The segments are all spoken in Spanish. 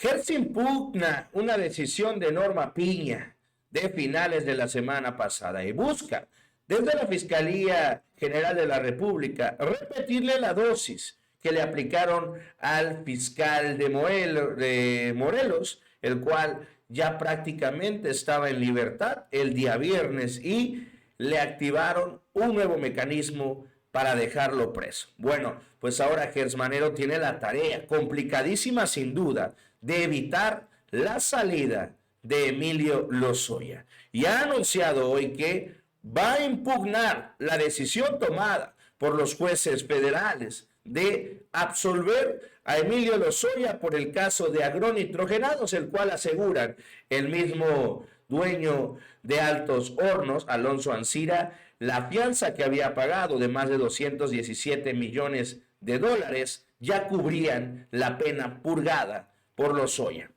Hertz impugna una decisión de Norma Piña de finales de la semana pasada y busca desde la Fiscalía General de la República repetirle la dosis que le aplicaron al fiscal de Morelos, el cual ya prácticamente estaba en libertad el día viernes y le activaron un nuevo mecanismo para dejarlo preso. Bueno, pues ahora Hertz Manero tiene la tarea, complicadísima sin duda, de evitar la salida de Emilio Lozoya. Y ha anunciado hoy que va a impugnar la decisión tomada por los jueces federales de absolver a Emilio Lozoya por el caso de agronitrogenados, el cual aseguran el mismo dueño de Altos Hornos, Alonso Ancira, la fianza que había pagado de más de 217 millones de dólares ya cubrían la pena purgada por Lozoya.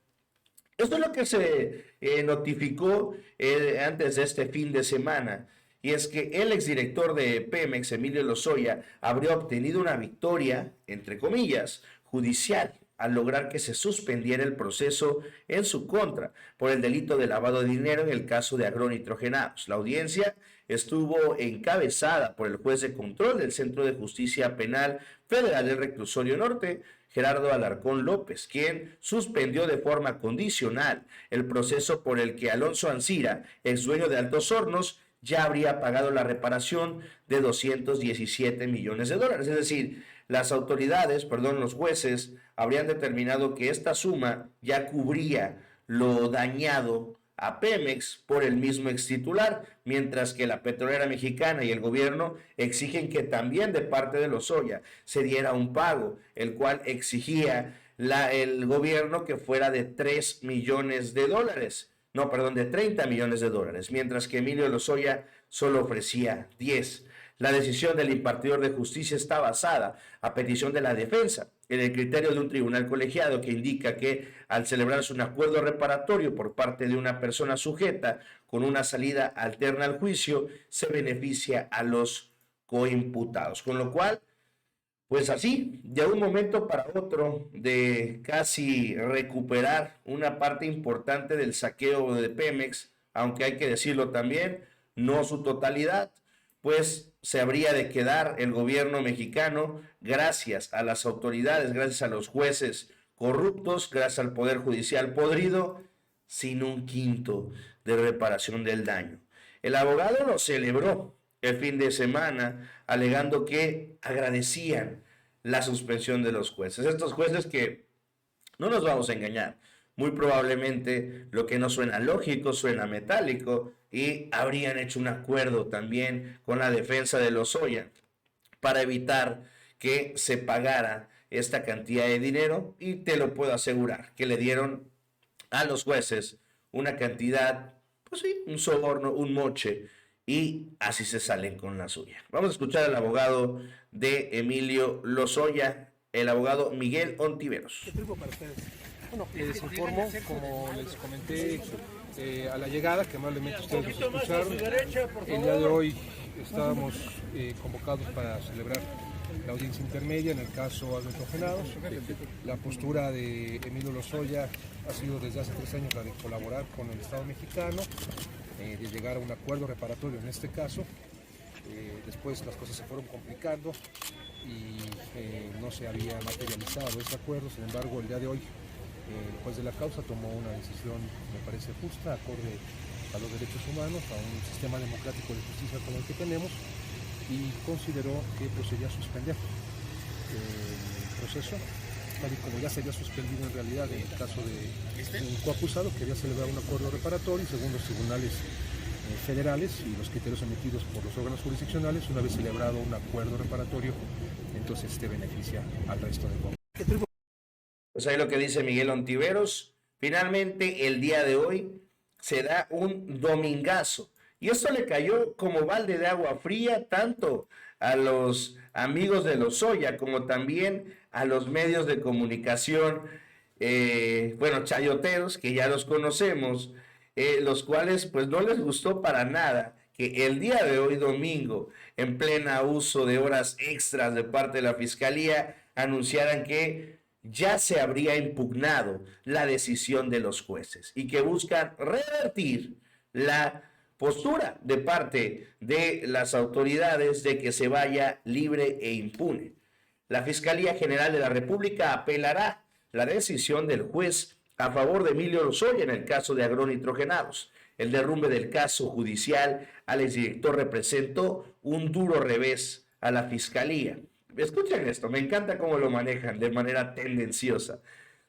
Esto es lo que se notificó antes de este fin de semana, y es que el exdirector de Pemex, Emilio Lozoya, habría obtenido una victoria, entre comillas, judicial, al lograr que se suspendiera el proceso en su contra por el delito de lavado de dinero en el caso de agronitrogenados. La audiencia estuvo encabezada por el juez de control del Centro de Justicia Penal Federal del Reclusorio Norte, Gerardo Alarcón López, quien suspendió de forma condicional el proceso por el que Alonso Ancira, ex dueño de Altos Hornos, ya habría pagado la reparación de 217 millones de dólares. Es decir, los jueces habrían determinado que esta suma ya cubría lo dañado a Pemex por el mismo extitular, mientras que la petrolera mexicana y el gobierno exigen que también de parte de Lozoya se diera un pago, el cual exigía el gobierno que fuera de 3 millones de dólares. No, perdón, de 30 millones de dólares, mientras que Emilio Lozoya solo ofrecía 10. La decisión del impartidor de justicia está basada, a petición de la defensa, en el criterio de un tribunal colegiado que indica que al celebrarse un acuerdo reparatorio por parte de una persona sujeta con una salida alterna al juicio, se beneficia a los coimputados. Con lo cual, pues así, de un momento para otro, de casi recuperar una parte importante del saqueo de Pemex, aunque hay que decirlo también, no su totalidad, pues se habría de quedar el gobierno mexicano, gracias a las autoridades, gracias a los jueces corruptos, gracias al Poder Judicial podrido, sin un quinto de reparación del daño. El abogado lo celebró el fin de semana, alegando que agradecían la suspensión de los jueces. Estos jueces que, no nos vamos a engañar, muy probablemente lo que no suena lógico, suena metálico, y habrían hecho un acuerdo también con la defensa de Lozoya para evitar que se pagara esta cantidad de dinero, y te lo puedo asegurar que le dieron a los jueces una cantidad, pues sí, un soborno, un moche, y así se salen con la suya. Vamos a escuchar al abogado de Emilio Lozoya, el abogado Miguel Ontiveros. ¿Qué triunfo para ustedes? Bueno, les informo, como les comenté a la llegada, que amablemente ustedes nos escucharon, el día de hoy estábamos convocados para celebrar la audiencia intermedia en el caso agronitrogenados. La postura de Emilio Lozoya ha sido desde hace 3 años la de colaborar con el Estado mexicano, de llegar a un acuerdo reparatorio en este caso. Después las cosas se fueron complicando y no se había materializado este acuerdo. Sin embargo, el día de hoy el juez de la causa tomó una decisión, me parece justa, acorde a los derechos humanos, a un sistema democrático de justicia como el que tenemos, y consideró que procedía a suspender el proceso, tal y como ya se había suspendido en realidad en el caso de un coacusado que había celebrado un acuerdo reparatorio, y según los tribunales federales y los criterios emitidos por los órganos jurisdiccionales, una vez celebrado un acuerdo reparatorio, entonces beneficia al resto del pueblo. Pues ahí lo que dice Miguel Ontiveros. Finalmente, el día de hoy se da un domingazo, y esto le cayó como balde de agua fría tanto a los amigos de Lozoya como también a los medios de comunicación, chayoteros, que ya los conocemos, los cuales pues no les gustó para nada que el día de hoy, domingo, en plena uso de horas extras de parte de la Fiscalía, anunciaran que ya se habría impugnado la decisión de los jueces y que buscan revertir la postura de parte de las autoridades de que se vaya libre e impune. La Fiscalía General de la República apelará la decisión del juez a favor de Emilio Lozoya en el caso de agronitrogenados. El derrumbe del caso judicial al exdirector representó un duro revés a la Fiscalía. Escuchen esto, me encanta cómo lo manejan de manera tendenciosa.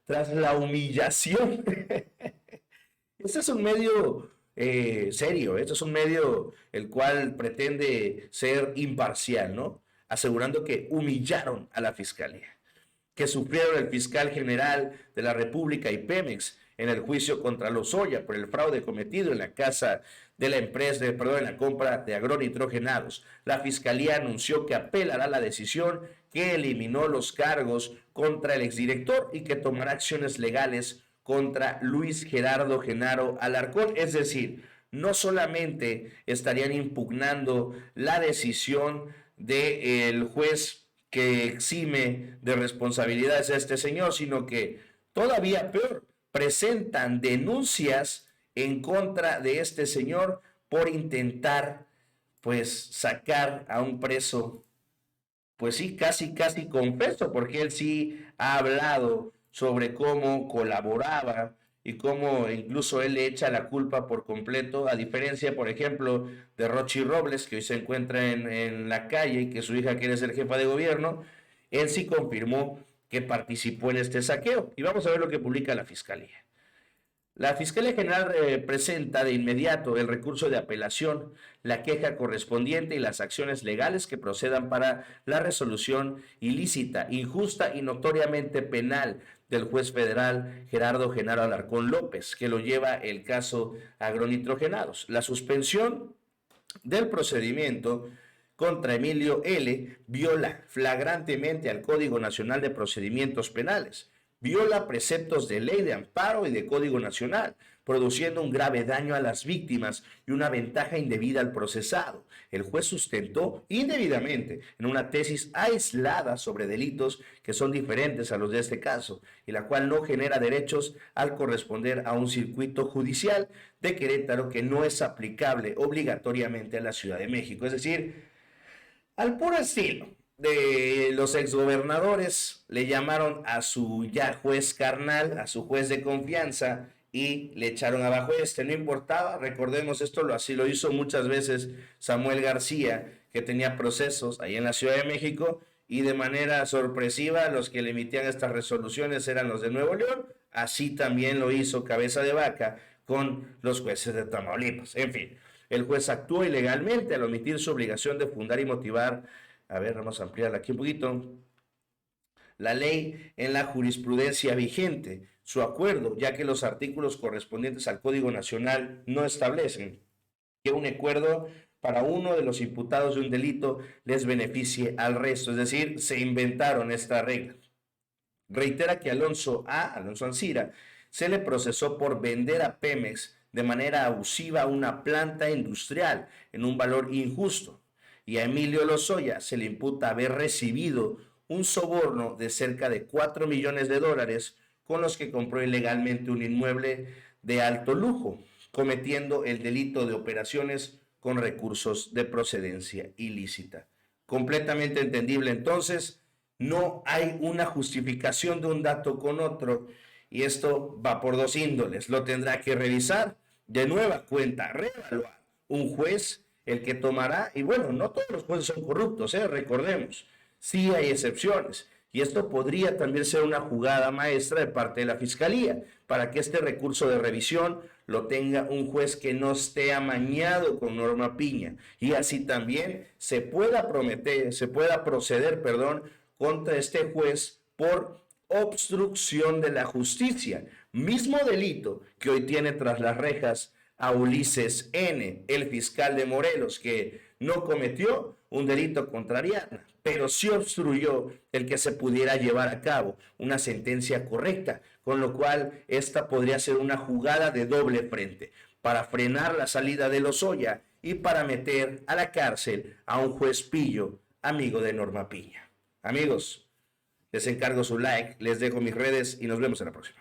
Tras la humillación. Este es un medio serio, este es un medio el cual pretende ser imparcial, ¿no? Asegurando que humillaron a la Fiscalía, que sufrieron el fiscal general de la República y Pemex en el juicio contra Lozoya por el fraude cometido en la casa de la empresa, en la compra de agronitrogenados. La Fiscalía anunció que apelará la decisión que eliminó los cargos contra el exdirector y que tomará acciones legales contra Luis Gerardo Genaro Alarcón. Es decir, no solamente estarían impugnando la decisión del juez que exime de responsabilidades a este señor, sino que todavía peor, presentan denuncias en contra de este señor por intentar, pues, sacar a un preso, pues sí, casi confeso, porque él sí ha hablado sobre cómo colaboraba y cómo incluso él le echa la culpa por completo, a diferencia, por ejemplo, de Rochi Robles, que hoy se encuentra en la calle y que su hija quiere ser jefa de gobierno. Él sí confirmó que participó en este saqueo. Y vamos a ver lo que publica la Fiscalía. La Fiscalía General presenta de inmediato el recurso de apelación, la queja correspondiente y las acciones legales que procedan para la resolución ilícita, injusta y notoriamente penal del juez federal Gerardo Genaro Alarcón López, que lo lleva el caso agronitrogenados. La suspensión del procedimiento contra Emilio L. viola flagrantemente al Código Nacional de Procedimientos Penales, viola preceptos de ley de amparo y de Código Nacional, produciendo un grave daño a las víctimas y una ventaja indebida al procesado. El juez sustentó indebidamente en una tesis aislada sobre delitos que son diferentes a los de este caso y la cual no genera derechos al corresponder a un circuito judicial de Querétaro que no es aplicable obligatoriamente a la Ciudad de México. Es decir, al puro estilo de los exgobernadores, le llamaron a su ya juez carnal, a su juez de confianza, y le echaron abajo no importaba. Recordemos esto, así lo hizo muchas veces Samuel García, que tenía procesos ahí en la Ciudad de México, y de manera sorpresiva los que le emitían estas resoluciones eran los de Nuevo León. Así también lo hizo Cabeza de Vaca con los jueces de Tamaulipas. En fin, el juez actuó ilegalmente al omitir su obligación de fundar y motivar. A ver, vamos a ampliarla aquí un poquito. La ley en la jurisprudencia vigente, su acuerdo, ya que los artículos correspondientes al Código Nacional no establecen que un acuerdo para uno de los imputados de un delito les beneficie al resto. Es decir, se inventaron esta regla. Reitera que Alonso Ancira, se le procesó por vender a Pemex de manera abusiva una planta industrial en un valor injusto. Y a Emilio Lozoya se le imputa haber recibido un soborno de cerca de $4 millones con los que compró ilegalmente un inmueble de alto lujo, cometiendo el delito de operaciones con recursos de procedencia ilícita. Completamente entendible entonces, no hay una justificación de un dato con otro y esto va por dos índoles. Lo tendrá que revisar de nueva cuenta, reevaluar un juez, el que tomará, y bueno, no todos los jueces son corruptos, recordemos, sí hay excepciones, y esto podría también ser una jugada maestra de parte de la Fiscalía, para que este recurso de revisión lo tenga un juez que no esté amañado con Norma Piña, y así también se pueda proceder contra este juez por obstrucción de la justicia, mismo delito que hoy tiene tras las rejas a Ulises N., el fiscal de Morelos, que no cometió un delito contra Ariadna, pero sí obstruyó el que se pudiera llevar a cabo una sentencia correcta, con lo cual esta podría ser una jugada de doble frente, para frenar la salida de Lozoya y para meter a la cárcel a un juez pillo, amigo de Norma Piña. Amigos, Les encargo su like, les dejo mis redes y nos vemos en la próxima.